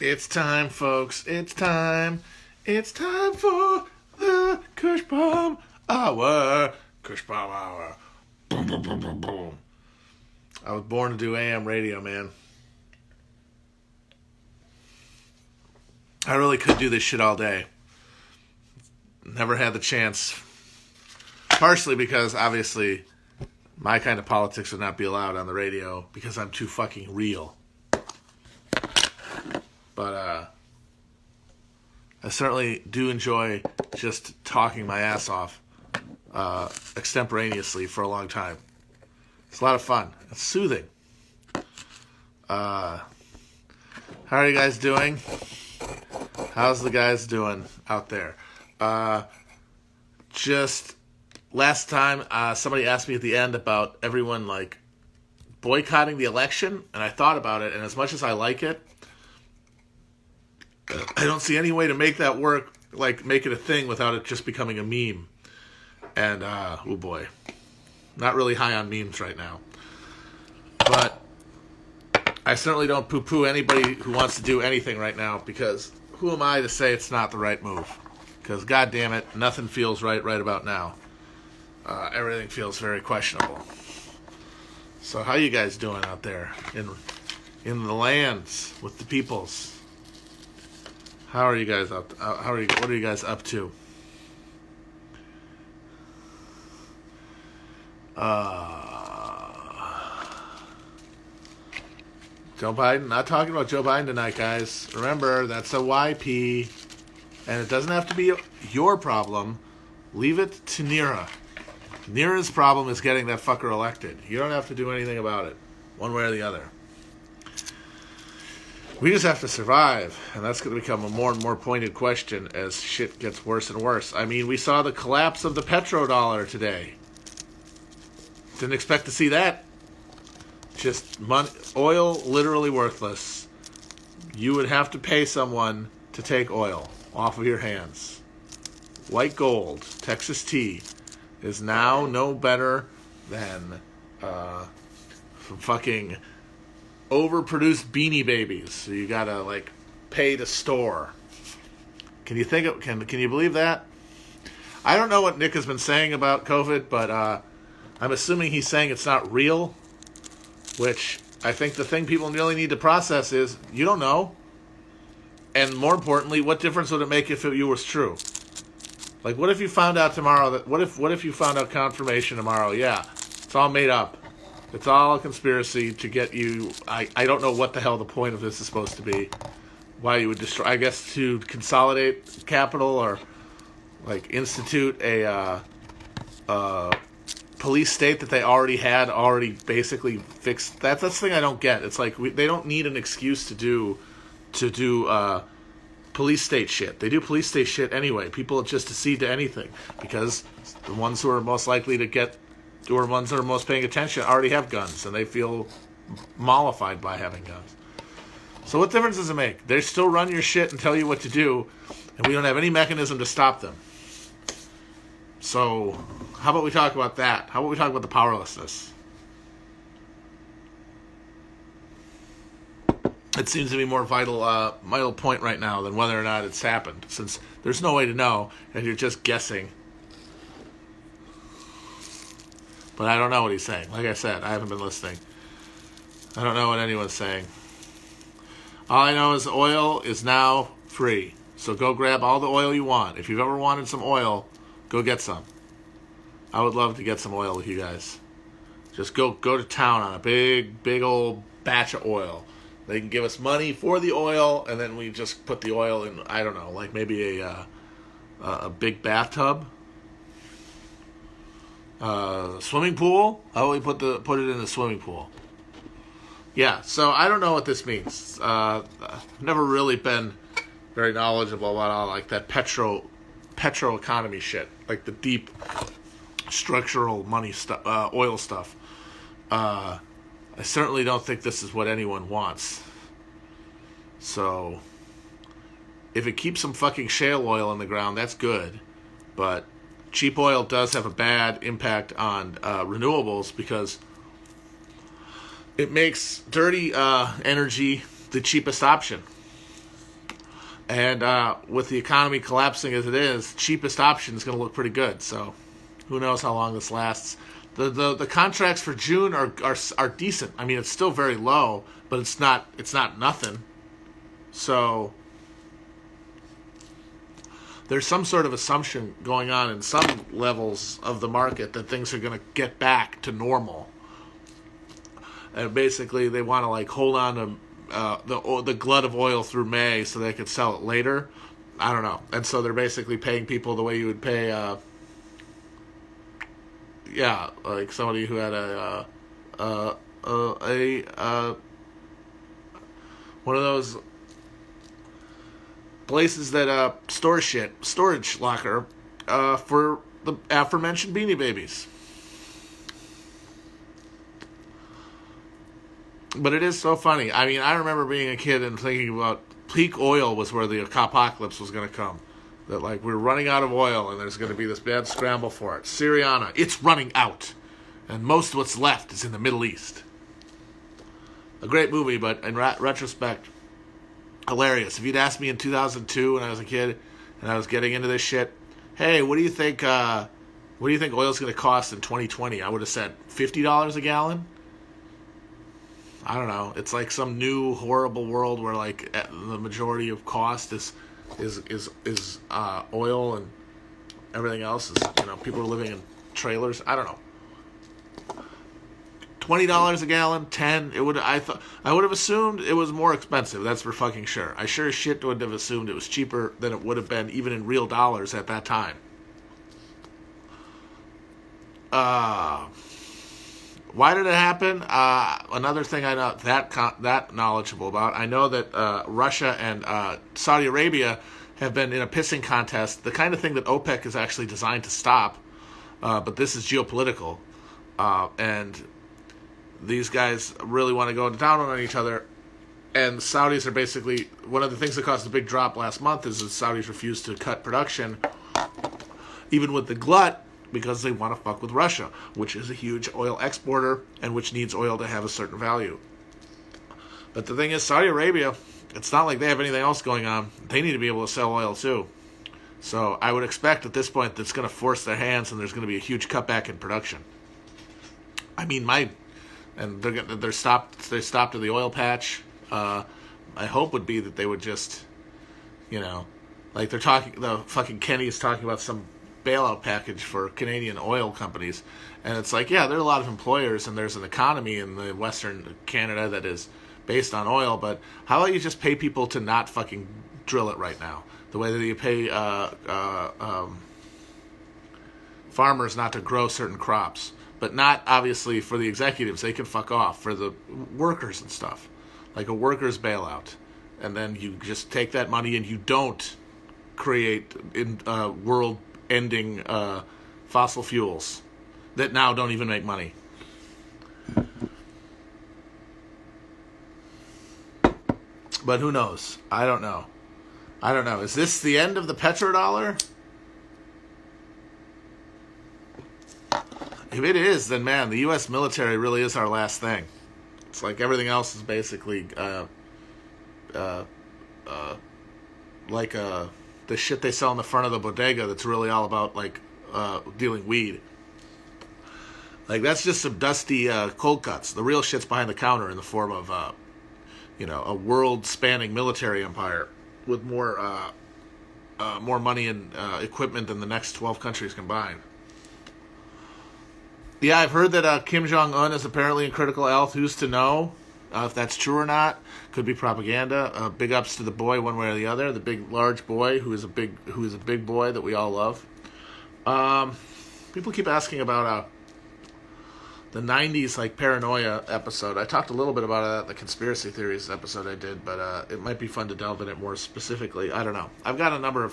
It's time, folks. It's time. It's time for the Kush Bomb Hour. Kush Bomb Hour. Boom, boom, boom, boom, boom. I was born to do AM radio, man. I really could do this shit all day. Never had the chance. Partially because, obviously, my kind of politics would not be allowed on the radio because I'm too fucking real. But, I certainly do enjoy just talking my ass off extemporaneously for a long time. It's a lot of fun. It's soothing. How are you guys doing? How's the guys doing out there? Just last time, somebody asked me at the end about everyone, like, boycotting the election, and I thought about it, and as much as I like it, I don't see any way to make that work, like, make it a thing without it just becoming a meme. And, oh boy. Not really high on memes right now. But I certainly don't poo-poo anybody who wants to do anything right now, because who am I to say it's not the right move? Because, goddamn it, nothing feels right about now. Everything feels very questionable. So how you guys doing out there in the lands with the peoples? How are you guys up? What are you guys up to? Joe Biden. Not talking about Joe Biden tonight, guys. Remember, that's a YP, and it doesn't have to be your problem. Leave it to Nira. Nira's problem is getting that fucker elected. You don't have to do anything about it, one way or the other. We just have to survive, and that's going to become a more and more pointed question as shit gets worse and worse. I mean, we saw the collapse of the petrodollar today. Didn't expect to see that. Just oil literally worthless. You would have to pay someone to take oil off of your hands. White gold, Texas tea, is now no better than fucking overproduced Beanie Babies. So you gotta, like, pay to store. Can you think of, can you believe that? I don't know what Nick has been saying about COVID, but I'm assuming he's saying it's not real, which I think the thing people really need to process is you don't know. And more importantly, what difference would it make if it was true? Like, what if you found out tomorrow that, what if you found out confirmation tomorrow? Yeah, it's all made up. It's all a conspiracy to get you. I don't know what the hell the point of this is supposed to be. Why you would destroy, I guess, to consolidate capital or, like, institute a police state that they already basically fixed. That's the thing I don't get. It's like they don't need an excuse to do police state shit. They do police state shit anyway. People just accede to anything because the ones who are most likely to get, or ones that are most paying attention, already have guns, and they feel mollified by having guns. So what difference does it make? They still run your shit and tell you what to do, and we don't have any mechanism to stop them. So how about we talk about that? How about we talk about the powerlessness? It seems to be more vital point right now than whether or not it's happened, since there's no way to know, and you're just guessing. But I don't know what he's saying. Like I said, I haven't been listening. I don't know what anyone's saying. All I know is oil is now free. So go grab all the oil you want. If you've ever wanted some oil, go get some. I would love to get some oil with you guys. Just go to town on a big old batch of oil. They can give us money for the oil, and then we just put the oil in, I don't know, like maybe a big bathtub. Swimming pool? How will we put it in the swimming pool? Yeah, so I don't know what this means. I've never really been very knowledgeable about all, like, that petro economy shit, like the deep structural money stuff, oil stuff. I certainly don't think this is what anyone wants. So if it keeps some fucking shale oil in the ground, that's good. But cheap oil does have a bad impact on renewables because it makes dirty energy the cheapest option. And with the economy collapsing as it is, cheapest option is going to look pretty good. So who knows how long this lasts. The contracts for June are decent. I mean, it's still very low, but it's not nothing. So there's some sort of assumption going on in some levels of the market that things are going to get back to normal. And basically, they want to like hold on to the glut of oil through May so they could sell it later. I don't know. And so they're basically paying people the way you would pay, like somebody who had one of those places that store shit, storage locker, for the aforementioned Beanie Babies. But it is so funny. I mean, I remember being a kid and thinking about peak oil was where the apocalypse was going to come. That, like, we're running out of oil and there's going to be this bad scramble for it. Syriana, it's running out. And most of what's left is in the Middle East. A great movie, but in retrospect, hilarious. If you'd asked me in 2002 when I was a kid and I was getting into this shit, hey, what do you think oil's going to cost in 2020? I would have said $50 a gallon. I don't know. It's like some new horrible world where like the majority of cost is oil and everything else is, people are living in trailers. I don't know. $20 a gallon, $10. I would have assumed it was more expensive. That's for fucking sure. I sure as shit would have assumed it was cheaper than it would have been even in real dollars at that time. Why did it happen? Another thing I know that knowledgeable about. I know that Russia and Saudi Arabia have been in a pissing contest, the kind of thing that OPEC is actually designed to stop. But this is geopolitical, and these guys really want to go down on each other. And the Saudis are basically one of the things that caused a big drop last month is that Saudis refused to cut production, even with the glut, because they want to fuck with Russia, which is a huge oil exporter and which needs oil to have a certain value. But the thing is, Saudi Arabia, it's not like they have anything else going on. They need to be able to sell oil too. So I would expect at this point that's going to force their hands and there's going to be a huge cutback in production. I mean, they stopped at the oil patch. My hope would be that they would just, like the fucking Kenny is talking about some bailout package for Canadian oil companies, and it's like, yeah, there are a lot of employers and there's an economy in the Western Canada that is based on oil, but how about you just pay people to not fucking drill it right now, the way that you pay farmers not to grow certain crops, but not obviously for the executives. They can fuck off. For the workers and stuff, like a workers bailout, and then you just take that money and you don't create world ending fossil fuels that now don't even make money. But who knows? I don't know. Is this the end of the petrodollar? If it is, then man, the U.S. military really is our last thing. It's like everything else is basically like the shit they sell in the front of the bodega that's really all about like dealing weed. Like that's just some dusty cold cuts. The real shit's behind the counter in the form of a world-spanning military empire with more money and equipment than the next 12 countries combined. Yeah, I've heard that Kim Jong-un is apparently in critical health. Who's to know if that's true or not? Could be propaganda. Big ups to the boy, one way or the other. The big, large boy who is a big boy that we all love. People keep asking about the 90s like Paranoia episode. I talked a little bit about that, the conspiracy theories episode I did, but it might be fun to delve in it more specifically. I don't know. I've got a number of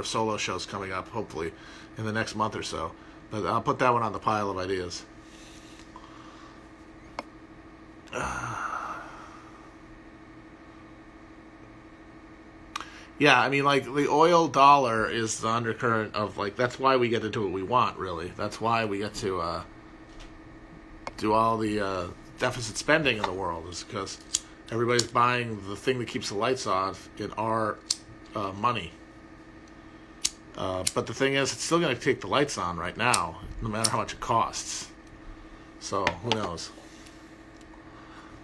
solo shows coming up, hopefully, in the next month or so. But I'll put that one on the pile of ideas. Yeah, I mean, like, the oil dollar is the undercurrent of, like, that's why we get to do what we want, really. That's why we get to do all the deficit spending in the world, is because Everybody's buying the thing that keeps the lights off in our money. But the thing is, it's still going to take the lights on right now, no matter how much it costs. So, who knows?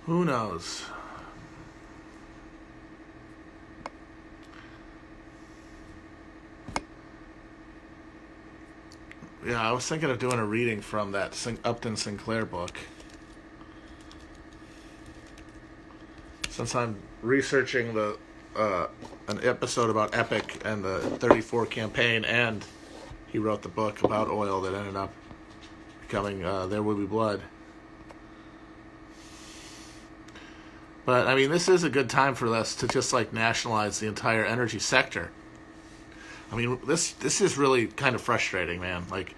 Who knows? Yeah, I was thinking of doing a reading from that Upton Sinclair book. Since I'm researching an episode about Epic and the 34 campaign, and he wrote the book about oil that ended up becoming There Will Be Blood. But, I mean, this is a good time for us to just, like, nationalize the entire energy sector. I mean, this is really kind of frustrating, man. Like,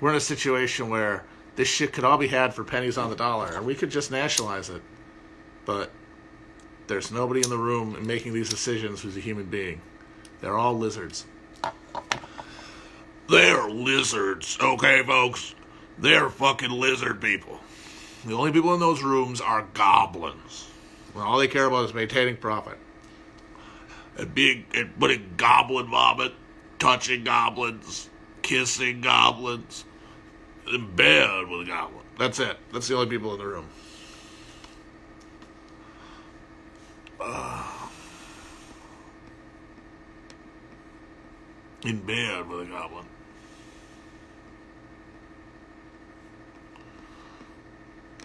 we're in a situation where this shit could all be had for pennies on the dollar, and we could just nationalize it. But there's nobody in the room making these decisions who's a human being. They're all lizards. They're lizards, okay, folks? They're fucking lizard people. The only people in those rooms are goblins. And all they care about is maintaining profit. And putting goblin vomit, touching goblins, kissing goblins, in bed with a goblin. That's it. That's the only people in the room. In bed with a goblin.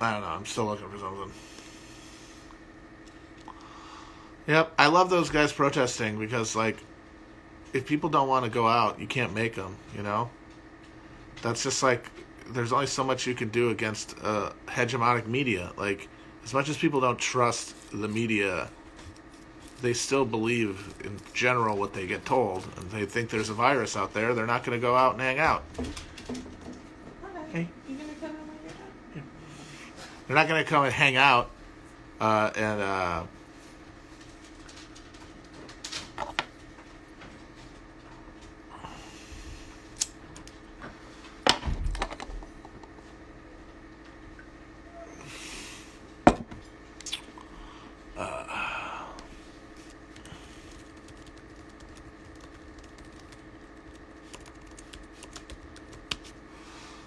I don't know. I'm still looking for something. Yep, I love those guys protesting because, like, if people don't want to go out, you can't make them, you know? That's just like, there's only so much you can do against hegemonic media. Like, as much as people don't trust the media, they still believe in general what they get told, and they think there's a virus out there. They're not going to go out and hang out. Okay. You gonna come in when you're done? Yeah. They're not going to come and hang out and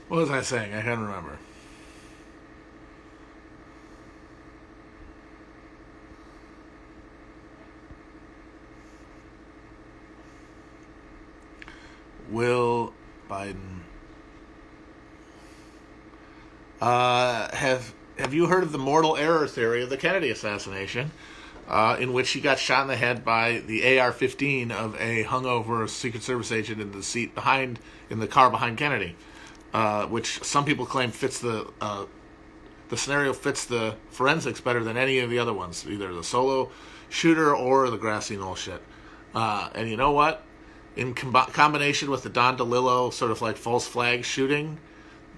what was I saying? I can't remember. Will Biden have you heard of the mortal error theory of the Kennedy assassination, in which he got shot in the head by the AR-15 of a hungover Secret Service agent in the seat in the car behind Kennedy, which some people claim fits the scenario fits the forensics better than any of the other ones, either the solo shooter or the grassy knoll shit. And you know what? In combination with the Don DeLillo sort of like false flag shooting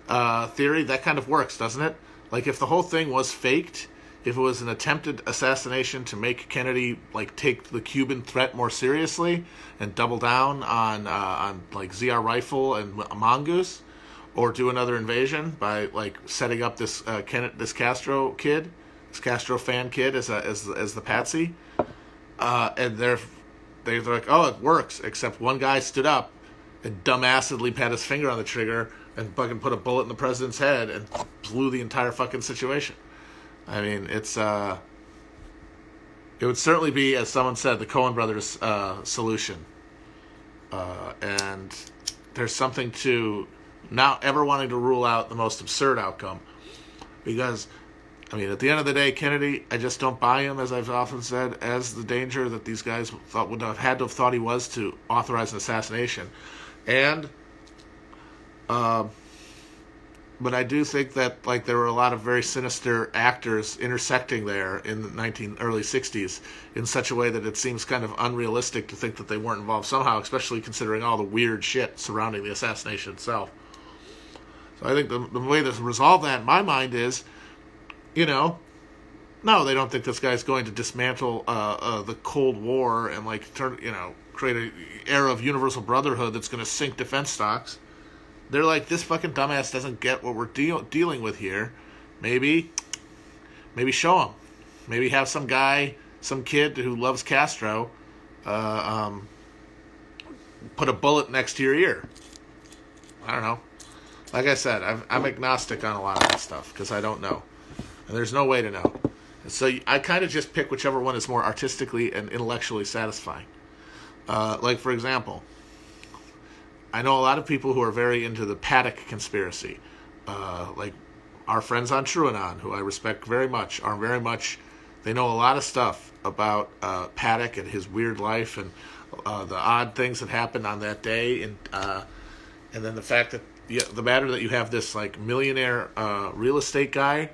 theory, that kind of works, doesn't it? Like, if the whole thing was faked, if it was an attempted assassination to make Kennedy like take the Cuban threat more seriously and double down on like ZR rifle and Mongoose, or do another invasion by like setting up this Castro fan kid as the patsy, and they're like, oh, it works, except one guy stood up and dumbassedly had his finger on the trigger and fucking put a bullet in the president's head and blew the entire fucking situation. I mean, it would certainly be, as someone said, the Coen brothers solution. And there's something to not ever wanting to rule out the most absurd outcome. Because, I mean, at the end of the day, Kennedy, I just don't buy him, as I've often said, as the danger that these guys would have had to have thought he was to authorize an assassination. And, but I do think that, like, there were a lot of very sinister actors intersecting there in the early 60s in such a way that it seems kind of unrealistic to think that they weren't involved somehow, especially considering all the weird shit surrounding the assassination itself. So I think the way to resolve that in my mind is, you know, no, they don't think this guy's going to dismantle the Cold War and, like, create an era of universal brotherhood that's going to sink defense stocks. They're like, this fucking dumbass doesn't get what we're dealing with here. Maybe show him. Maybe have some guy, some kid who loves Castro, put a bullet next to your ear. I don't know. Like I said, I'm agnostic on a lot of this stuff because I don't know. And there's no way to know. So I kind of just pick whichever one is more artistically and intellectually satisfying. Like, for example, I know a lot of people who are very into the Paddock conspiracy. Like our friends on TrueAnon, who I respect very much, they know a lot of stuff about Paddock and his weird life and the odd things that happened on that day. And then the fact that, the matter that you have this like millionaire real estate guy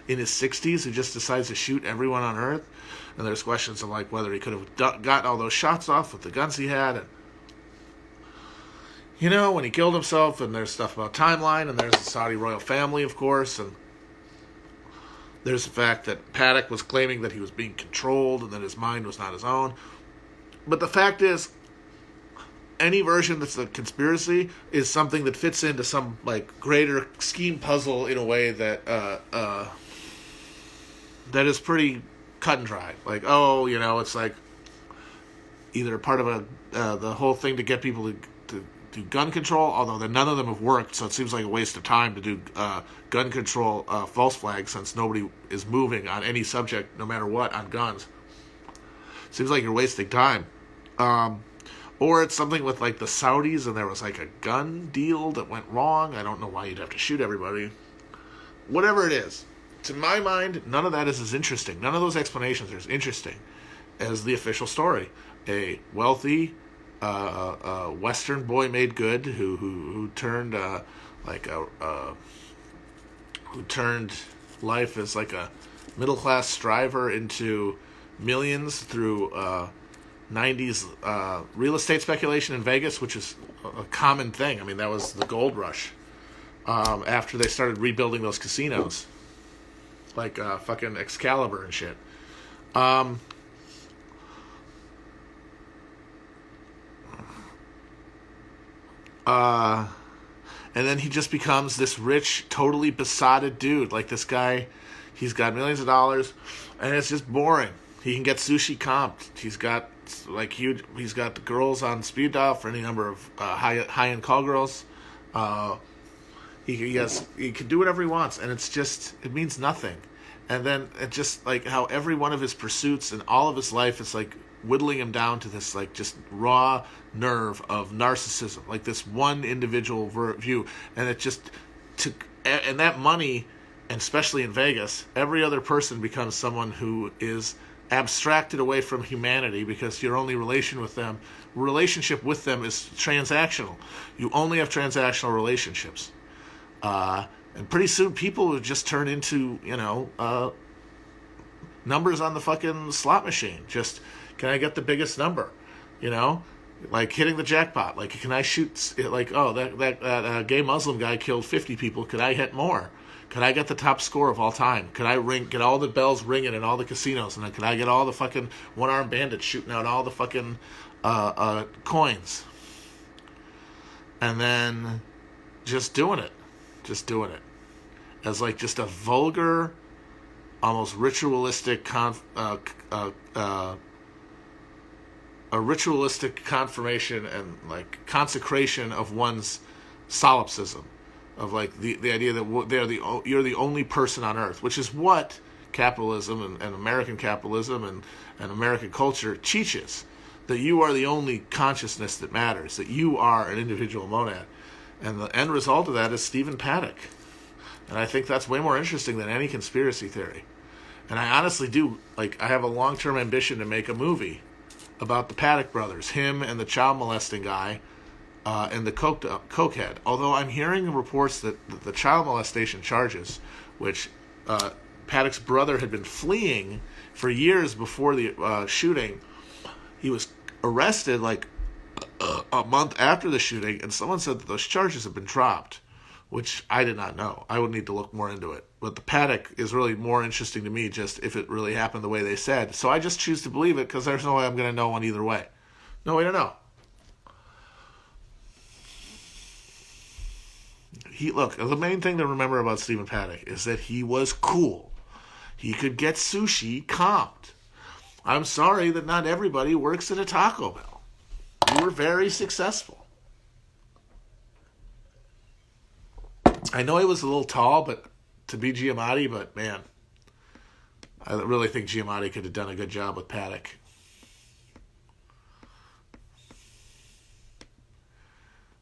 in his 60s who just decides to shoot everyone on Earth. And there's questions of like whether he could have gotten all those shots off with the guns he had. And, you know, when he killed himself, and there's stuff about timeline, and there's the Saudi royal family, of course, and there's the fact that Paddock was claiming that he was being controlled and that his mind was not his own. But the fact is, any version that's a conspiracy is something that fits into some like greater scheme puzzle in a way that that is pretty cut and dry. Like, oh, you know, it's like either part of the whole thing to get people to do gun control, although none of them have worked, so it seems like a waste of time to do gun control false flags since nobody is moving on any subject, no matter what, on guns. Seems like you're wasting time. Or it's something with like the Saudis and there was like a gun deal that went wrong. I don't know why you'd have to shoot everybody. Whatever it is, to my mind, none of that is as interesting. None of those explanations are as interesting as the official story. A wealthy Western boy made good who turned who turned life as like a middle class striver into millions through 90s real estate speculation in Vegas, which is a common thing. I mean, that was the gold rush after they started rebuilding those casinos, like fucking Excalibur and shit. And then he just becomes this rich, totally besotted dude. Like this guy, he's got millions of dollars, and it's just boring. He can get sushi comped. He's got like huge. He's got the girls on speed dial for any number of high end call girls. He can do whatever he wants, and it means nothing. And then it just like how every one of his pursuits and all of his life is like whittling him down to this like just raw nerve of narcissism, like this one individual view, and it just and that money, and especially in Vegas, every other person becomes someone who is abstracted away from humanity because your only relationship with them is transactional. You only have transactional relationships. And pretty soon people will just turn into, numbers on the fucking slot machine. Just, can I get the biggest number? Like hitting the jackpot. Like, can I shoot, like, oh, that gay Muslim guy killed 50 people. Could I hit more? Could I get the top score of all time? Could I get all the bells ringing in all the casinos? And then could I get all the fucking one-armed bandits shooting out all the fucking coins? And then just doing it. As like just a vulgar, almost ritualistic a ritualistic confirmation and like consecration of one's solipsism. Of like the idea that you're the only person on earth, which is what capitalism and American capitalism and American culture teaches, that you are the only consciousness that matters, that you are an individual monad. And the end result of that is Stephen Paddock. And I think that's way more interesting than any conspiracy theory. And I honestly do, like, I have a long-term ambition to make a movie about the Paddock brothers, him and the child molesting guy, and the cokehead. Although I'm hearing reports that the child molestation charges, which Paddock's brother had been fleeing for years before the shooting, he was arrested like a month after the shooting, and someone said that those charges have been dropped, which I did not know. I would need to look more into it. But the Paddock is really more interesting to me just if it really happened the way they said. So I just choose to believe it because there's no way I'm going to know one either way. No way to know. Look, the main thing to remember about Stephen Paddock is that he was cool. he could get sushi comped. I'm sorry that not everybody works at a Taco Bell. You were very successful. I know he was a little tall, but to be Giamatti, but man, I really think Giamatti could have done a good job with Paddock.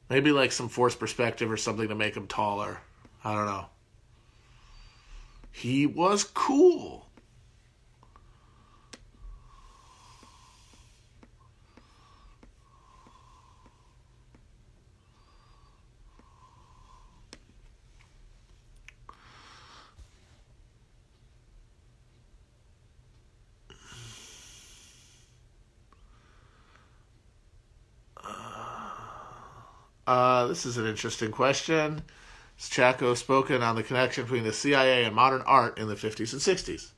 Maybe like some forced perspective or something to make him taller. I don't know. He was cool. This is an interesting question. Has Chapo spoken on the connection between the CIA and modern art in the 50s and 60s?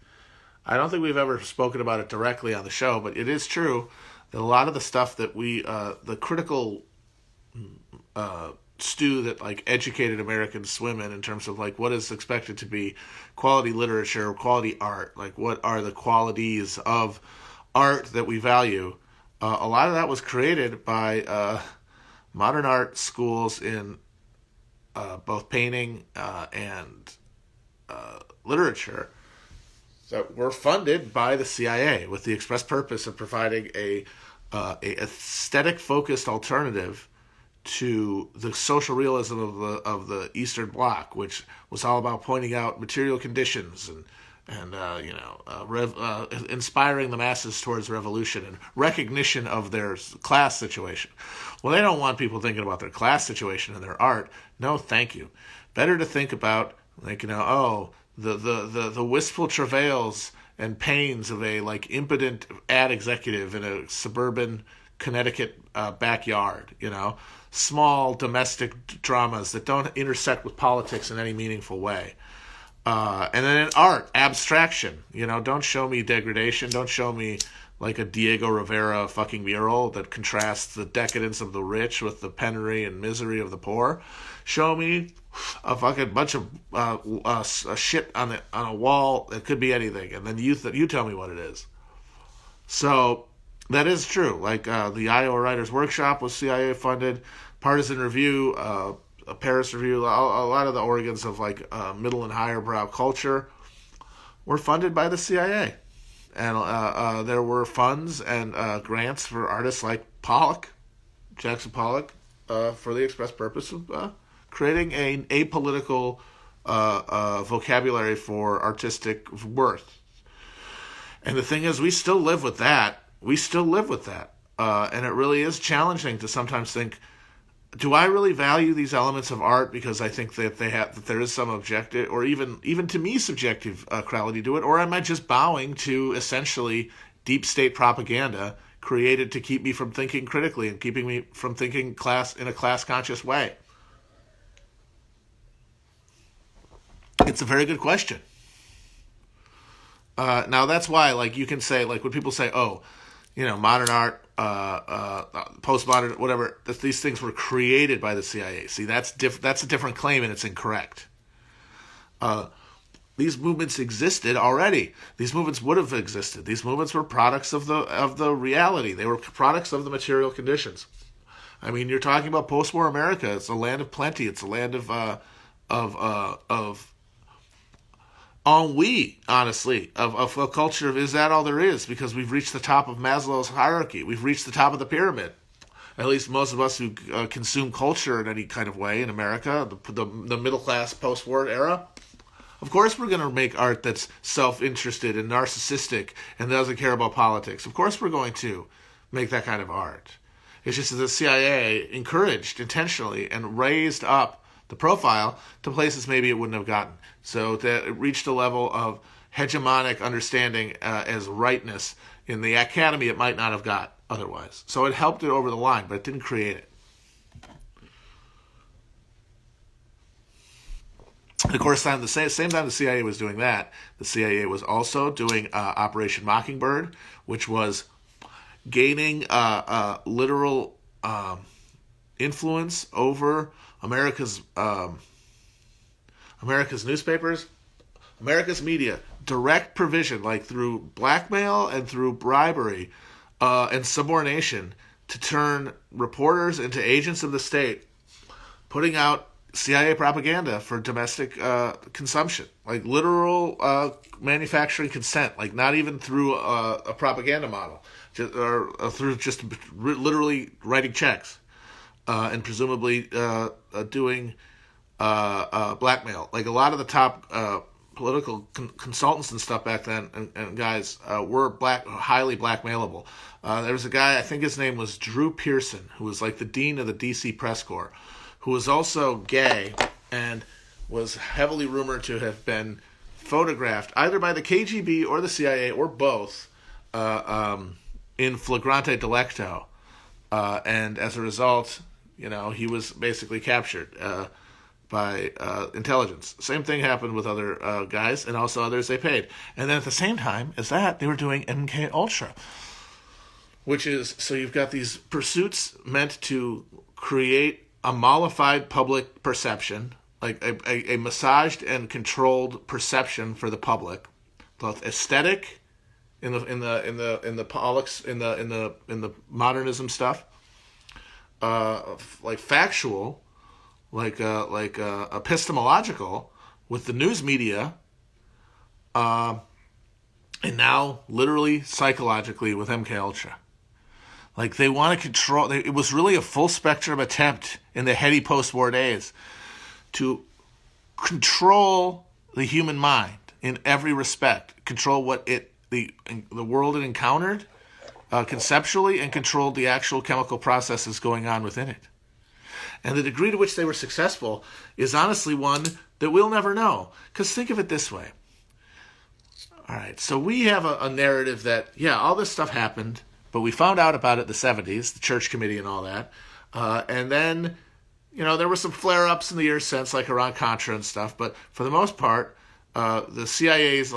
I don't think we've ever spoken about it directly on the show, but it is true that a lot of the stuff that the critical stew that like educated Americans swim in terms of like what is expected to be quality literature, quality art, like what are the qualities of art that we value. A lot of that was created by modern art schools in both painting and literature that were funded by the CIA with the express purpose of providing a aesthetic focused alternative to the social realism of the Eastern Bloc, which was all about pointing out material conditions and inspiring the masses towards revolution and recognition of their class situation. Well, they don't want people thinking about their class situation in their art. No, thank you. Better to think about the wistful travails and pains of a like impotent ad executive in a suburban Connecticut backyard. Small domestic dramas that don't intersect with politics in any meaningful way. And then in art, abstraction. Don't show me degradation. Don't show me like a Diego Rivera fucking mural that contrasts the decadence of the rich with the penury and misery of the poor. Show me a fucking bunch of shit on a wall that could be anything, and then you tell me what it is. So that is true. Like the Iowa Writers Workshop was CIA funded. Partisan Review, Paris Review, a lot of the organs of like middle and higher brow culture were funded by the CIA. And there were funds and grants for artists like Jackson Pollock, for the express purpose of creating an apolitical vocabulary for artistic worth. And the thing is, we still live with that. And it really is challenging to sometimes think, do I really value these elements of art because I think that there is some objective or even to me subjective quality to it, or am I just bowing to essentially deep state propaganda created to keep me from thinking critically and keeping me from thinking in a class conscious way? It's a very good question. Now that's why, like, you can say, like, when people say, modern art, postmodern, whatever, these things were created by the CIA. See, that's a different claim, and it's incorrect. These movements existed already. These movements would have existed. These movements were products of the reality. They were products of the material conditions. I mean, you're talking about post-war America. It's a land of plenty. It's a land of ennui, honestly, of a culture of, is that all there is? Because we've reached the top of Maslow's hierarchy. We've reached the top of the pyramid. At least most of us who consume culture in any kind of way in America, the middle-class post-war era. Of course we're going to make art that's self-interested and narcissistic and doesn't care about politics. Of course we're going to make that kind of art. It's just that the CIA encouraged intentionally and raised up the profile to places maybe it wouldn't have gotten. So that it reached a level of hegemonic understanding as rightness in the academy it might not have got otherwise. So it helped it over the line, but it didn't create it. And of course, at the same time the CIA was doing that, the CIA was also doing Operation Mockingbird, which was gaining literal influence over America's newspapers, America's media, direct provision, like through blackmail and through bribery and subornation, to turn reporters into agents of the state, putting out CIA propaganda for domestic consumption, like literal manufacturing consent, like not even through a propaganda model, or through just literally writing checks and presumably doing blackmail. Like a lot of the top political consultants and stuff back then and guys were highly blackmailable. There was a guy, I think his name was Drew Pearson, who was like the dean of the DC Press Corps, who was also gay and was heavily rumored to have been photographed either by the KGB or the CIA or both in flagrante delicto. And as a result, he was basically captured by intelligence. Same thing happened with other guys and also others they paid. And then at the same time as that, they were doing MK Ultra, which is, so you've got these pursuits meant to create a mollified public perception, like a massaged and controlled perception for the public, both aesthetic in the PARALLAX in the modernism stuff, like factual, like epistemological with the news media, and now literally psychologically with MK Ultra. Like they want to control. It was really a full spectrum attempt in the heady post-war days to control the human mind in every respect, control what the world it encountered conceptually, and controlled the actual chemical processes going on within it. And the degree to which they were successful is honestly one that we'll never know. Because think of it this way. All right, so we have a narrative that, yeah, all this stuff happened, but we found out about it in the 70s, the Church Committee and all that. And then, there were some flare-ups in the years since, like Iran-Contra and stuff. But for the most part, the CIA's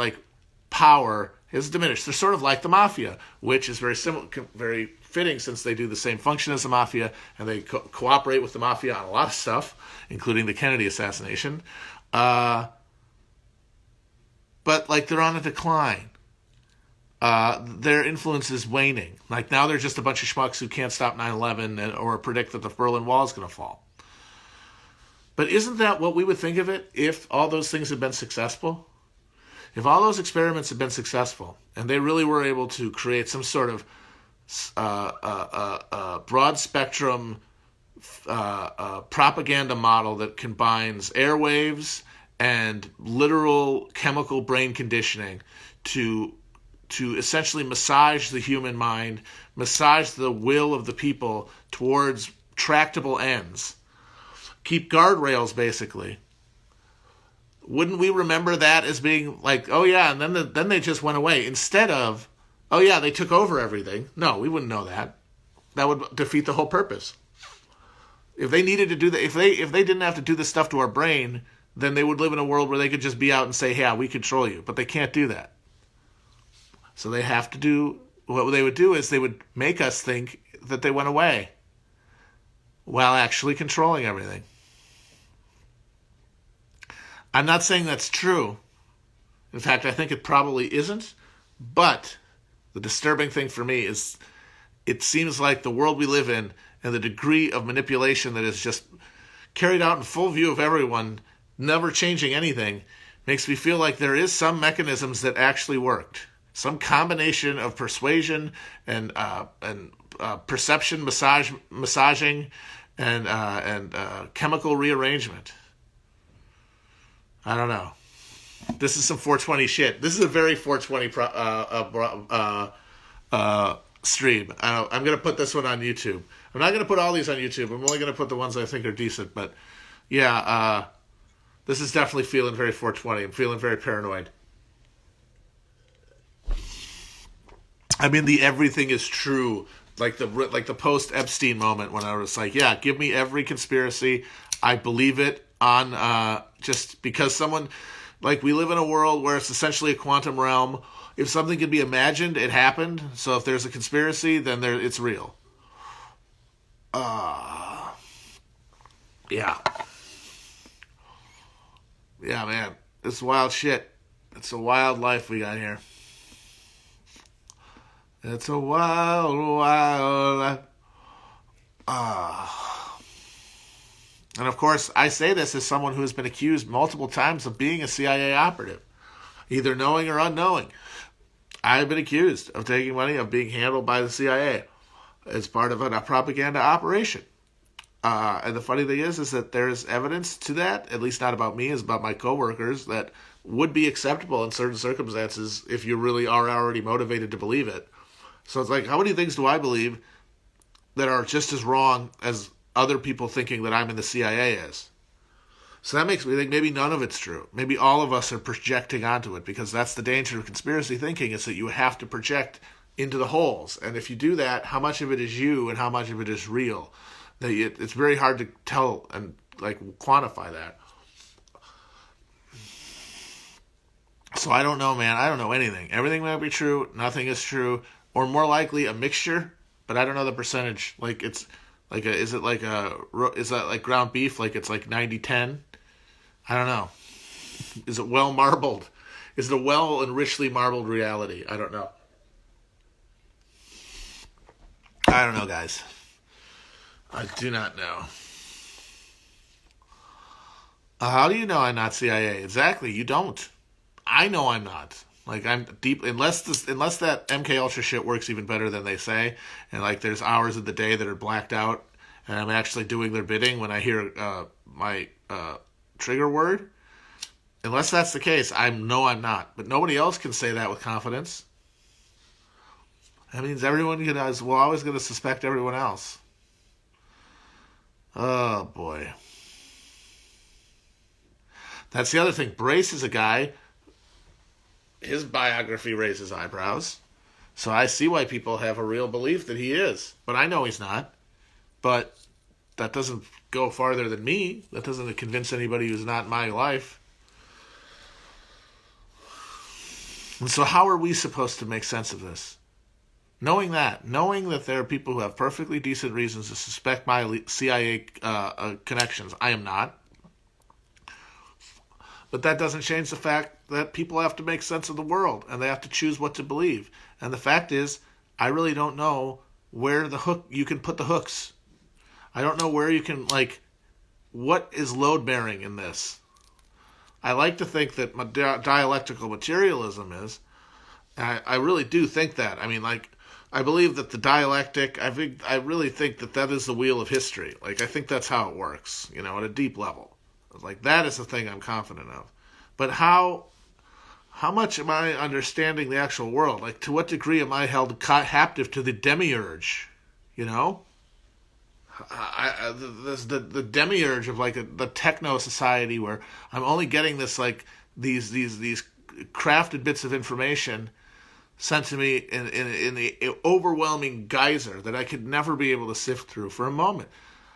power has diminished. They're sort of like the mafia, which is very similar, very fitting since they do the same function as the mafia, and they cooperate with the mafia on a lot of stuff, including the Kennedy assassination. But they're on a decline. Their influence is waning. Like now they're just a bunch of schmucks who can't stop 9/11 or predict that the Berlin Wall is going to fall. But isn't that what we would think of it if all those things had been successful? If all those experiments had been successful and they really were able to create some sort of broad spectrum propaganda model that combines airwaves and literal chemical brain conditioning to essentially massage the human mind, massage the will of the people towards tractable ends, keep guardrails basically. Wouldn't we remember that as being like, oh yeah, and then they just went away, instead of, oh yeah, they took over everything? No, we wouldn't know that. That would defeat the whole purpose. If they needed to do that, if they didn't have to do this stuff to our brain, then they would live in a world where they could just be out and say, yeah, we control you. But they can't do that. So they have to do, what they would do is they would make us think that they went away while actually controlling everything. I'm not saying that's true. In fact, I think it probably isn't. But the disturbing thing for me is it seems like the world we live in and the degree of manipulation that is just carried out in full view of everyone, never changing anything, makes me feel like there is some mechanisms that actually worked. Some combination of persuasion and perception massaging and chemical rearrangement. I don't know. This is some 420 shit. This is a very 420 stream. I'm going to put this one on YouTube. I'm not going to put all these on YouTube. I'm only going to put the ones I think are decent. But yeah, this is definitely feeling very 420. I'm feeling very paranoid. I mean, the everything is true, like the post-Epstein moment when I was like, yeah, give me every conspiracy. I believe it on just because someone, like, we live in a world where it's essentially a quantum realm. If something can be imagined, it happened. So if there's a conspiracy, then it's real. Yeah. Yeah, man. It's wild shit. It's a wild life we got here. It's a wild, wild life. Ah. And of course, I say this as someone who has been accused multiple times of being a CIA operative, either knowing or unknowing. I've been accused of taking money, of being handled by the CIA as part of a propaganda operation. And the funny thing is that there's evidence to that, at least not about me, it's about my coworkers, that would be acceptable in certain circumstances if you really are already motivated to believe it. So it's like, how many things do I believe that are just as wrong as other people thinking that I'm in the CIA is? So that makes me think maybe none of it's true. Maybe all of us are projecting onto it, because that's the danger of conspiracy thinking, is that you have to project into the holes. And if you do that, how much of it is you and how much of it is real? It's very hard to tell and quantify that. So I don't know, man. I don't know anything. Everything might be true. Nothing is true. Or more likely a mixture, but I don't know the percentage. Is that like ground beef? Like it's like 90-10? I don't know. Is it well marbled? Is it a well and richly marbled reality? I don't know. I don't know, guys. I do not know. How do you know I'm not CIA? Exactly, you don't. I know I'm not. I'm deep, unless that MK Ultra shit works even better than they say, and there's hours of the day that are blacked out, and I'm actually doing their bidding when I hear my trigger word. Unless that's the case, I'm not. But nobody else can say that with confidence. That means everyone is always going to suspect everyone else. Oh boy. That's the other thing. Brace is a guy. His biography raises eyebrows. So I see why people have a real belief that he is. But I know he's not. But that doesn't go farther than me. That doesn't convince anybody who's not in my life. And so how are we supposed to make sense of this? Knowing that there are people who have perfectly decent reasons to suspect my CIA connections. I am not. But that doesn't change the fact that people have to make sense of the world, and they have to choose what to believe. And the fact is, I really don't know where you can put the hooks. I don't know where you can, what is load-bearing in this? I like to think that dialectical materialism is. I really do think that. I believe that the dialectic, I really think that is the wheel of history. I think that's how it works, at a deep level. That is the thing I'm confident of. But how much am I understanding the actual world? To what degree am I held captive to the demiurge? The demiurge of the techno society where I'm only getting this these crafted bits of information sent to me in the overwhelming geyser that I could never be able to sift through for a moment.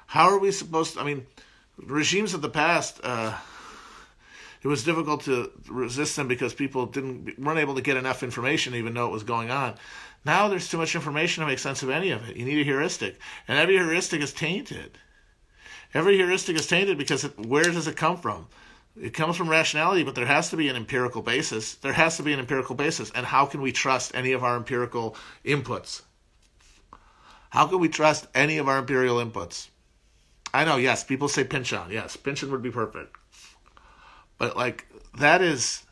How are we supposed to... regimes of the past, it was difficult to resist them because people weren't able to get enough information to even know what was going on. Now there's too much information to make sense of any of it. You need a heuristic. And every heuristic is tainted. Every heuristic is tainted because where does it come from? It comes from rationality, but there has to be an empirical basis. There has to be an empirical basis. And how can we trust any of our empirical inputs? How can we trust any of our empirical inputs? I know, yes, people say Pynchon. Yes, Pynchon would be perfect. But, that is...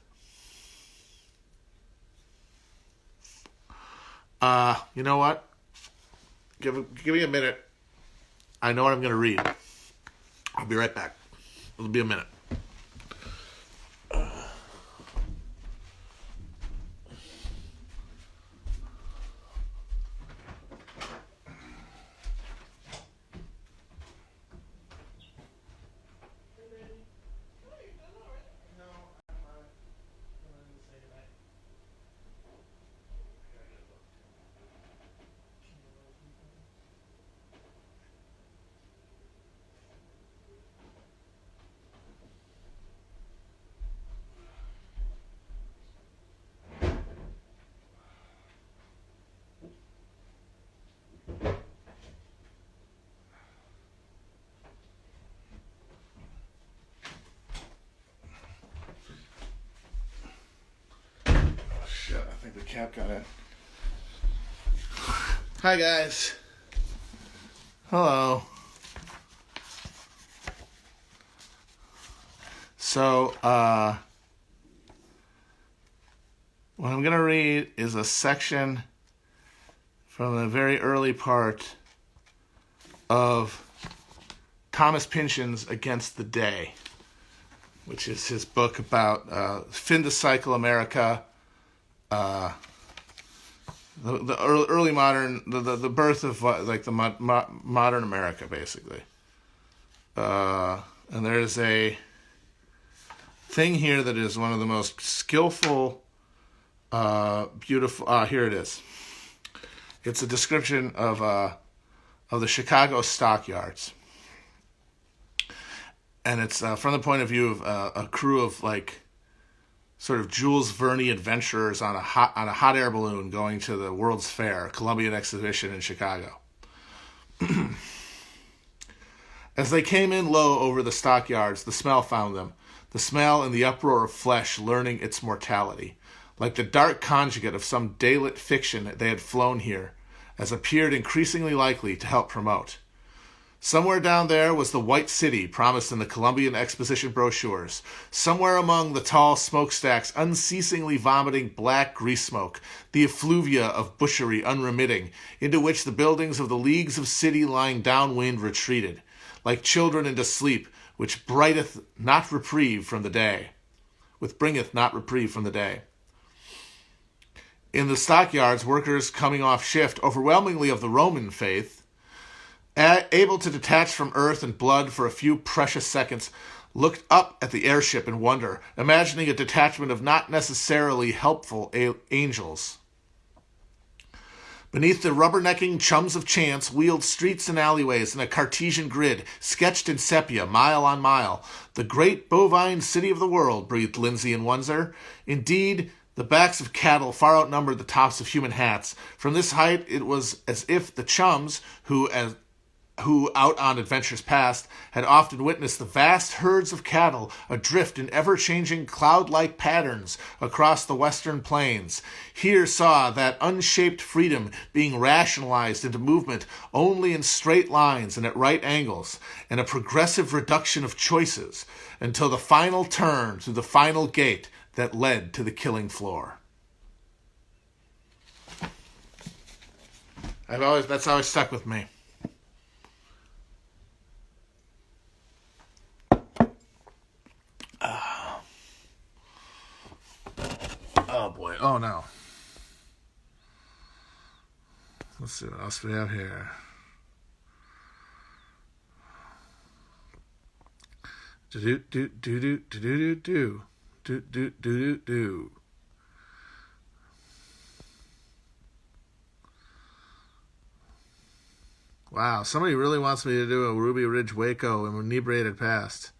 you know what? Give me a minute. I know what I'm going to read. I'll be right back. It'll be a minute. think the cat got in. Hi, guys. Hello. So, what I'm going to read is a section from the very early part of Thomas Pynchon's Against the Day, which is his book about fin to cycle America, the early modern, the birth of like the modern America, basically. And there's a thing here that is one of the most skillful, beautiful. Here it is. It's a description of the Chicago stockyards, and it's from the point of view of a crew of like sort of Jules Verne adventurers on a hot air balloon going to the World's Fair, Columbian Exhibition in Chicago. As they came in low over the stockyards, the smell found them. The smell and the uproar of flesh learning its mortality. Like the dark conjugate of some daylit fiction they had flown here, as appeared increasingly likely to help promote. Somewhere down there was the White City promised in the Columbian Exposition brochures. Somewhere among the tall smokestacks unceasingly vomiting black grease smoke, the effluvia of butchery unremitting, into which the buildings of the leagues of city lying downwind retreated, like children into sleep, which bringeth not reprieve from the day. In the stockyards, workers coming off shift, overwhelmingly of the Roman faith, able to detach from earth and blood for a few precious seconds, looked up at the airship in wonder, imagining a detachment of not necessarily helpful angels. Beneath the rubbernecking chums of chance wheeled streets and alleyways in a Cartesian grid, sketched in sepia, mile on mile. The great bovine city of the world, breathed Lindsay in wonder. Indeed, the backs of cattle far outnumbered the tops of human hats. From this height, it was as if the chums, who out on adventures past, had often witnessed the vast herds of cattle adrift in ever-changing cloud-like patterns across the western plains, here saw that unshaped freedom being rationalized into movement only in straight lines and at right angles, and a progressive reduction of choices, until the final turn through the final gate that led to the killing floor. That's always stuck with me. Oh boy. Oh no. Let's see what else we have here. Do. Wow, somebody really wants me to do a Ruby Ridge Waco and inebriated past.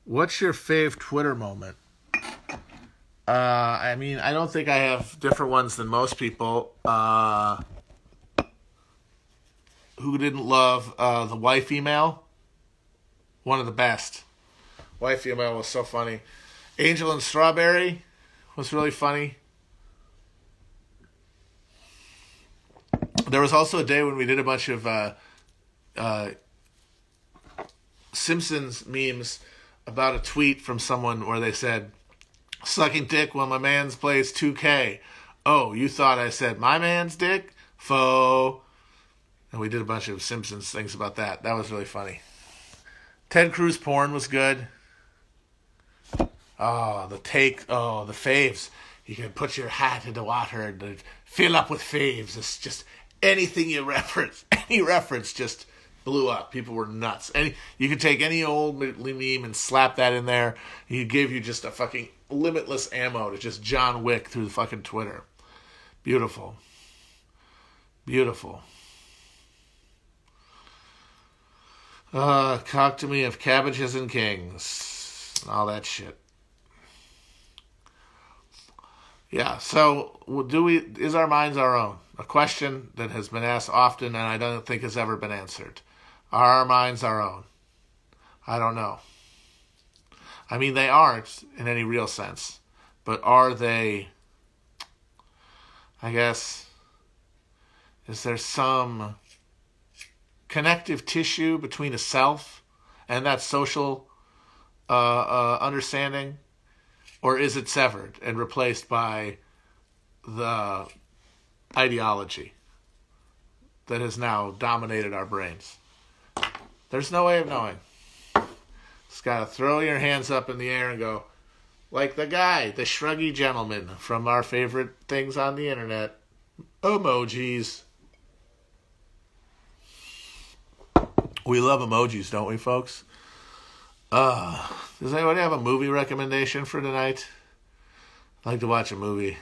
What's your fave Twitter moment? I mean, I don't think I have different ones than most people. Who didn't love the wife email? One of the best. Wife email was so funny. Angel and Strawberry was really funny. There was also a day when we did a bunch of Simpsons memes about a tweet from someone where they said, "Sucking dick while my man's plays 2K. Oh, you thought I said my man's dick? Faux." And we did a bunch of Simpsons things about that. That was really funny. Ted Cruz porn was good. Oh, the faves. You can put your hat into water and fill up with faves. It's just anything you reference. Any reference just blew up. People were nuts. And you could take any old meme and slap that in there. He gave you just a fucking limitless ammo to just John Wick through the fucking Twitter. Beautiful. Beautiful. Talk to me of cabbages and kings. All that shit. Yeah, so is our minds our own? A question that has been asked often and I don't think has ever been answered. Are our minds our own? I don't know. I mean, they aren't in any real sense, but are they? I guess, is there some connective tissue between a self and that social understanding, or is it severed and replaced by the ideology that has now dominated our brains? There's no way of knowing. Just gotta throw your hands up in the air and go, like the guy, the shruggy gentleman from our favorite things on the internet, emojis. We love emojis, don't we, folks? Does anybody have a movie recommendation for tonight? I'd like to watch a movie.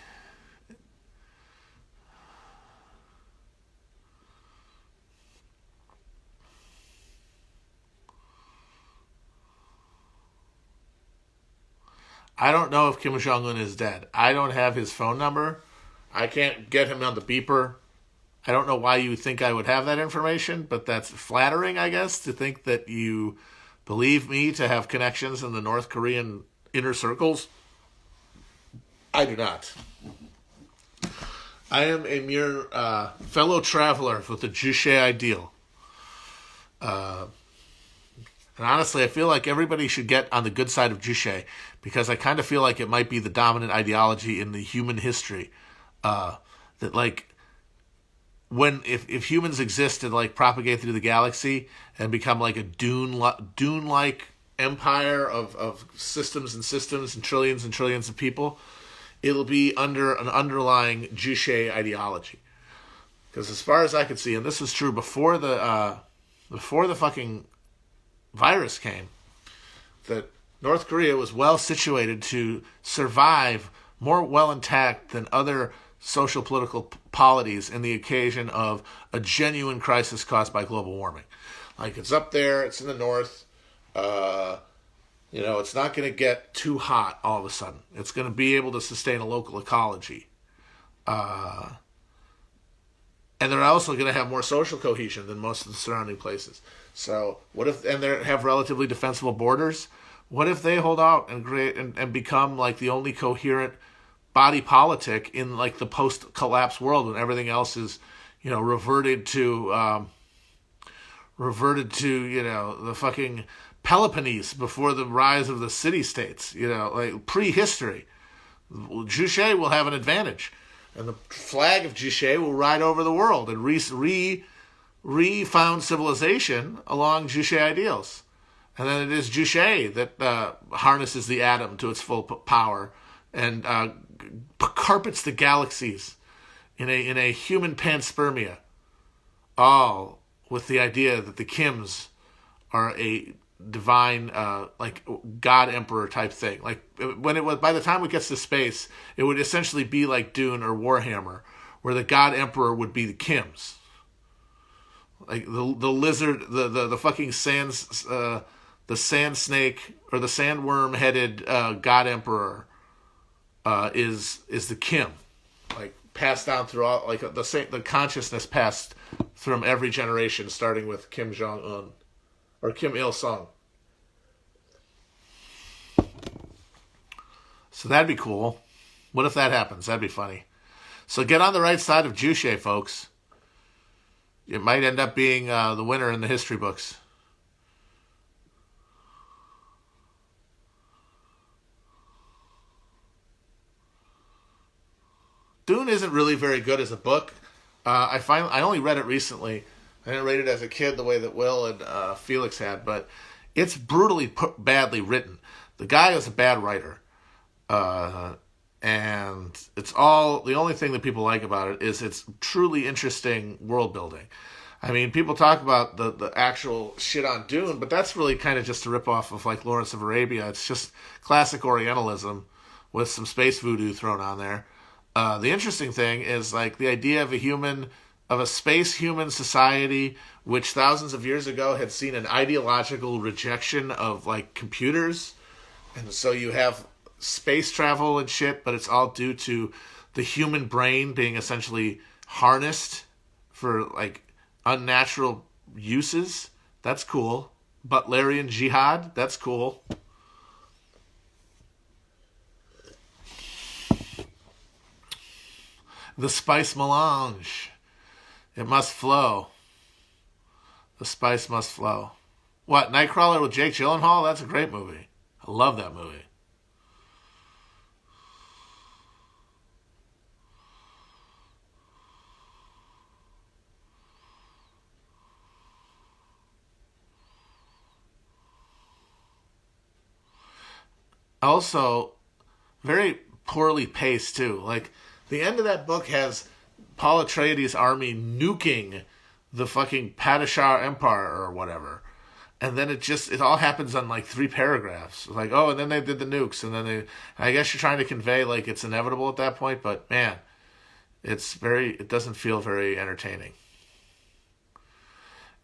I don't know if Kim Jong-un is dead. I don't have his phone number. I can't get him on the beeper. I don't know why you think I would have that information, but that's flattering, I guess, to think that you believe me to have connections in the North Korean inner circles. I do not. I am a mere fellow traveler with the Juche ideal. And honestly, I feel like everybody should get on the good side of Juche, because I kind of feel like it might be the dominant ideology in the human history. That, like, if humans exist and, like, propagate through the galaxy and become like a Dune-like empire of systems and trillions of people, it'll be under an underlying Juche ideology. Because as far as I could see, and this was true before the fucking virus came, that North Korea was well situated to survive more well intact than other social political polities in the occasion of a genuine crisis caused by global warming. Like, it's up there, it's in the north, it's not going to get too hot all of a sudden. It's going to be able to sustain a local ecology. And they're also going to have more social cohesion than most of the surrounding places. So what if, and they have relatively defensible borders, what if they hold out and create and become like the only coherent body politic in like the post-collapse world when everything else is, reverted to, the fucking Peloponnese before the rise of the city-states, like prehistory. Juche will have an advantage. And the flag of Juche will ride over the world and refound civilization along Juche ideals. And then it is Juche that harnesses the atom to its full power and carpets the galaxies in a human panspermia, all with the idea that the Kims are a divine, like God Emperor type thing. Like by the time it gets to space, it would essentially be like Dune or Warhammer, where the God Emperor would be the Kims. Like the lizard, the fucking the sand snake or the sandworm headed God Emperor is the Kim, like passed down through all, like the consciousness passed from every generation, starting with Kim Jong-un or Kim Il-sung. So that'd be cool. What if that happens? That'd be funny. So get on the right side of Juche, folks. It might end up being the winner in the history books. Dune isn't really very good as a book. I only read it recently. I didn't read it as a kid the way that Will and Felix had, but it's brutally badly written. The guy is a bad writer. And it's the only thing that people like about it is it's truly interesting world building. I mean, people talk about the actual shit on Dune, but that's really kind of just a ripoff of like Lawrence of Arabia. It's just classic Orientalism with some space voodoo thrown on there. The interesting thing is like the idea of a space human society, which thousands of years ago had seen an ideological rejection of like computers. And so you have space travel and shit, but it's all due to the human brain being essentially harnessed for like unnatural uses. That's cool. Butlerian jihad, that's cool. The spice melange. It must flow. The spice must flow. What, Nightcrawler with Jake Gyllenhaal? That's a great movie. I love that movie. Also, very poorly paced, too. Like, the end of that book has Paul Atreides' army nuking the fucking Padishah Empire or whatever. And then it all happens on like 3 paragraphs. Like, oh, and then they did the nukes, and then I guess you're trying to convey like it's inevitable at that point, but man, it doesn't feel very entertaining.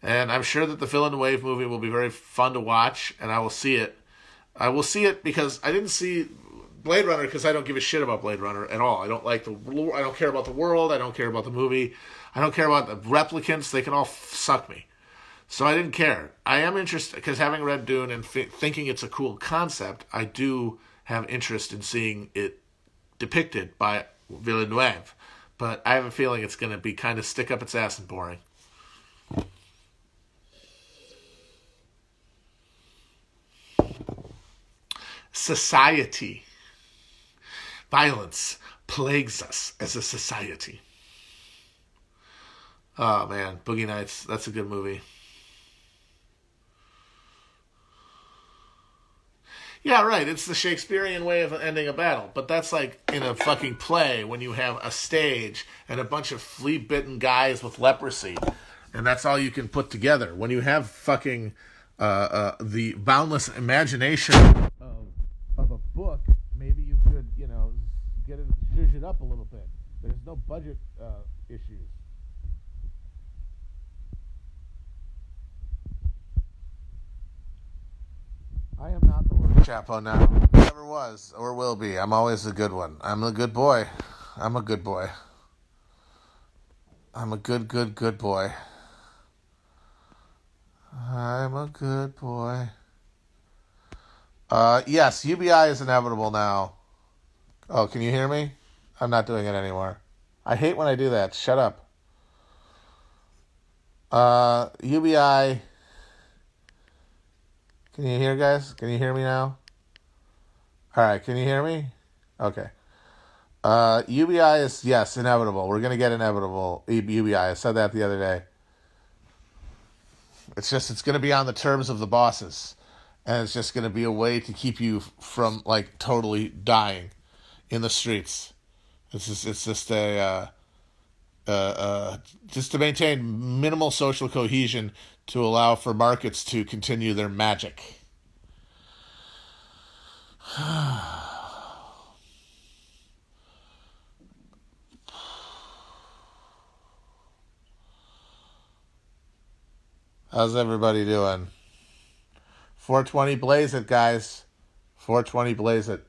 And I'm sure that the Villeneuve movie will be very fun to watch, and I will see it. I will see it because I didn't see Blade Runner because I don't give a shit about Blade Runner at all. I don't care about the world. I don't care about the movie. I don't care about the replicants. They can all suck me. So I didn't care. I am interested because having read Dune and thinking it's a cool concept, I do have interest in seeing it depicted by Villeneuve. But I have a feeling it's going to be kind of stick up its ass and boring. Society. Violence plagues us as a society. Oh man, Boogie Nights, that's a good movie. Yeah, right, it's the Shakespearean way of ending a battle, but that's like in a fucking play when you have a stage and a bunch of flea-bitten guys with leprosy, and that's all you can put together. When you have fucking the boundless imagination of a book, maybe you could, get it, zhuzh it up a little bit. There's no budget issues. I am not the worst Chapo now. Never was or will be. I'm always a good one. I'm a good boy. I'm a good boy. I'm a good boy. I'm a good boy. Yes, UBI is inevitable now. Oh, can you hear me? I'm not doing it anymore. I hate when I do that. Shut up. UBI. Can you hear, guys? Can you hear me now? All right, can you hear me? Okay. UBI is, yes, inevitable. We're going to get inevitable UBI. I said that the other day. It's going to be on the terms of the bosses. And it's just going to be a way to keep you from, like, totally dying in the streets. It's just just to maintain minimal social cohesion to allow for markets to continue their magic. How's everybody doing? 420 blaze it, guys. 420 blaze it.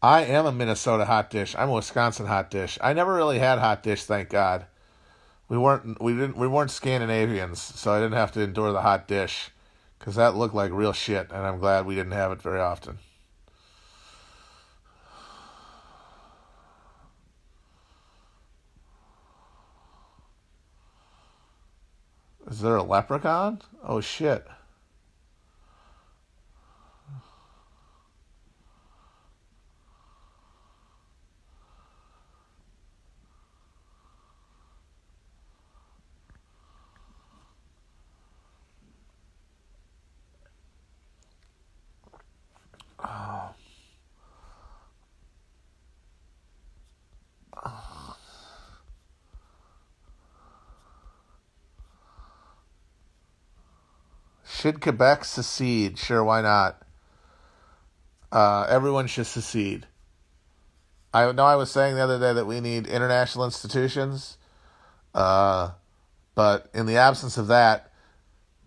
I am a Minnesota hot dish. I'm a Wisconsin hot dish. I never really had hot dish, thank God. We weren't Scandinavians, so I didn't have to endure the hot dish because that looked like real shit, and I'm glad we didn't have it very often. Is there a leprechaun? Oh shit. Should Quebec secede? Sure, why not? Everyone should secede. I know I was saying the other day that we need international institutions, but in the absence of that,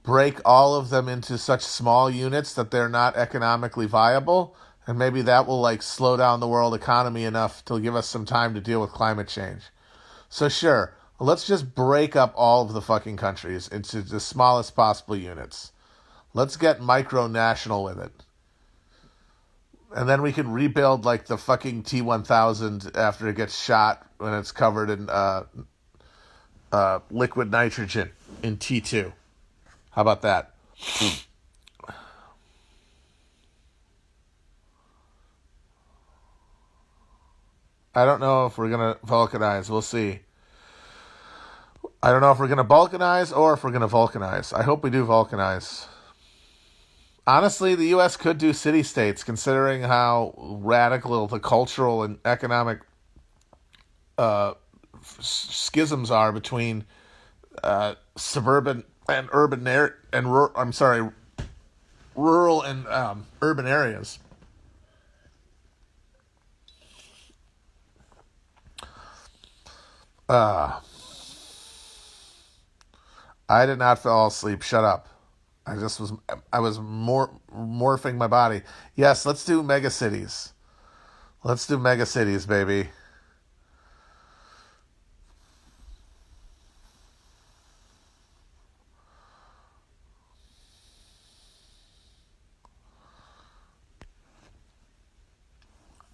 break all of them into such small units that they're not economically viable, and maybe that will like slow down the world economy enough to give us some time to deal with climate change. So sure, let's just break up all of the fucking countries into the smallest possible units. Let's get micro-national with it. And then we can rebuild like the fucking T-1000 after it gets shot when it's covered in liquid nitrogen in T2. How about that? I don't know if we're gonna vulcanize. We'll see. I don't know if we're gonna balkanize or if we're gonna vulcanize. I hope we do vulcanize. Honestly, the U.S. could do city states, considering how radical the cultural and economic uh, schisms are between suburban and urban I'm sorry, rural and urban areas. Uh, I did not fall asleep. Shut up. I was morphing my body. Yes, let's do mega cities. Let's do mega cities, baby.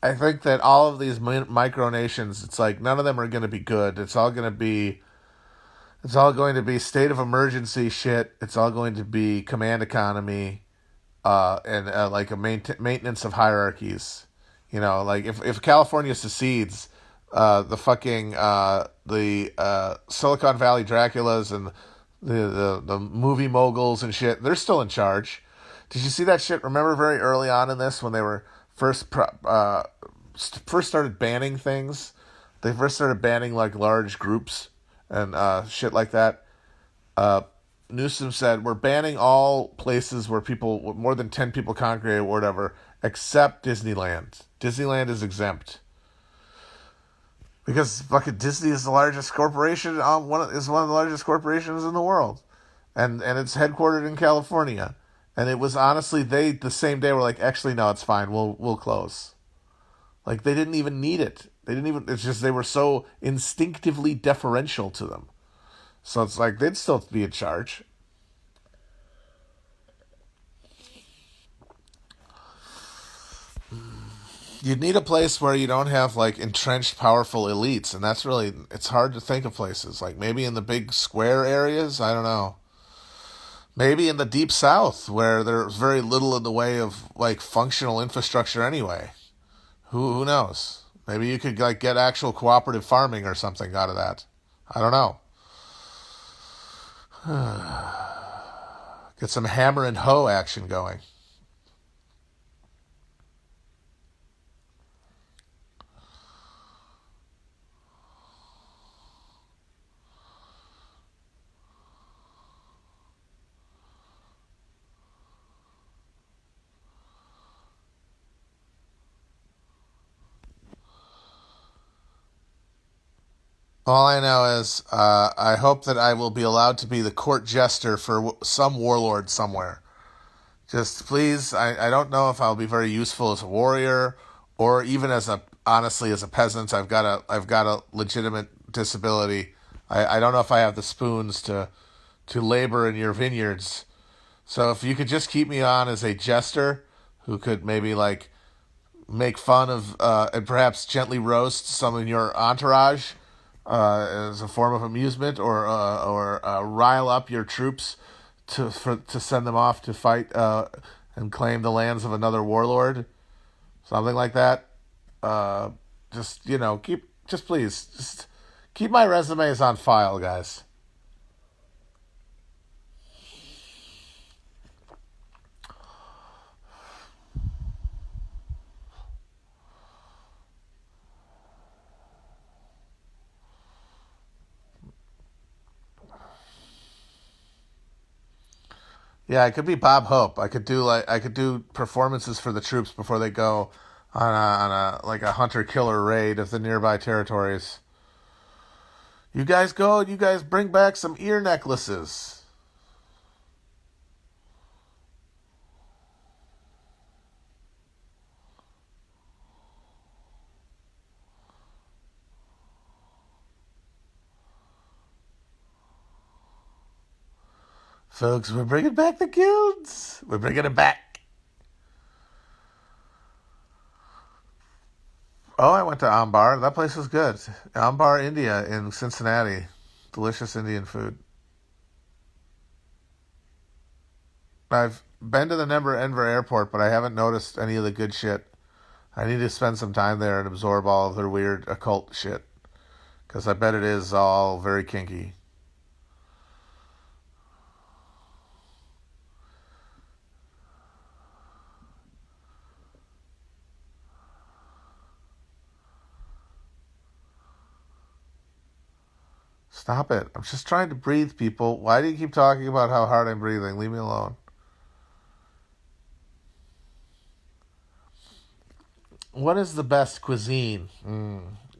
I think that all of these micronations, it's like none of them are going to be good. It's all going to be state of emergency shit. It's all going to be command economy, and like a maintenance of hierarchies. You know, like if California secedes, the Silicon Valley Draculas and the movie moguls and shit, they're still in charge. Did you see that shit? Remember very early on in this when they were first started banning things. They first started banning like large groups and shit like that. Uh, Newsom said we're banning all places where people more than 10 people congregate or whatever, except Disneyland. Disneyland is exempt because fucking Disney is the largest corporation. Is one of the largest corporations in the world, and it's headquartered in California. And it was honestly they the same day were like, actually no, it's fine. We'll close. Like they didn't even need it. They didn't even. It's just they were so instinctively deferential to them. So it's like they'd still be in charge. You'd need a place where you don't have like entrenched powerful elites, and that's really it's hard to think of places. Like maybe in the big square areas, I don't know. Maybe in the deep south where there's very little in the way of like functional infrastructure anyway. Who knows? Maybe you could like get actual cooperative farming or something out of that. I don't know. Get some hammer and hoe action going. All I know is I hope that I will be allowed to be the court jester for some warlord somewhere. Just please, I don't know if I'll be very useful as a warrior or even as a honestly as a peasant. I've got a legitimate disability. I don't know if I have the spoons to labor in your vineyards. So if you could just keep me on as a jester who could maybe like make fun of and perhaps gently roast some in your entourage as a form of amusement, or rile up your troops to send them off to fight and claim the lands of another warlord, something like that. Uh, just just please, just keep my resumes on file, guys. Yeah, I could be Bob Hope. I could do performances for the troops before they go on a like a hunter killer raid of the nearby territories. You guys go and you guys bring back some ear necklaces. Folks, we're bringing back the guilds. We're bringing it back. Oh, I went to Ambar. That place was good. Ambar, India, in Cincinnati. Delicious Indian food. I've been to the Denver airport, but I haven't noticed any of the good shit. I need to spend some time there and absorb all of their weird occult shit. Because I bet it is all very kinky. Stop it. I'm just trying to breathe, people. Why do you keep talking about how hard I'm breathing? Leave me alone. What is the best cuisine?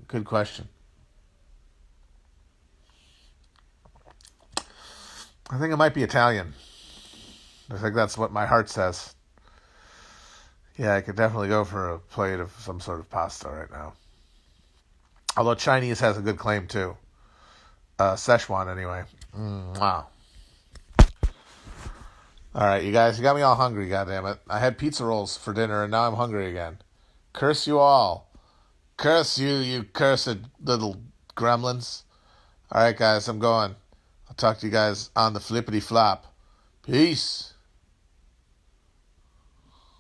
Good question. I think it might be Italian. I think that's what my heart says. Yeah, I could definitely go for a plate of some sort of pasta right now. Although Chinese has a good claim too. Szechuan anyway. Wow. All right, you guys, you got me all hungry, goddammit. I had pizza rolls for dinner and now I'm hungry again. Curse you all. Curse you, you cursed little gremlins. All right, guys, I'm going. I'll talk to you guys on the flippity flop. Peace.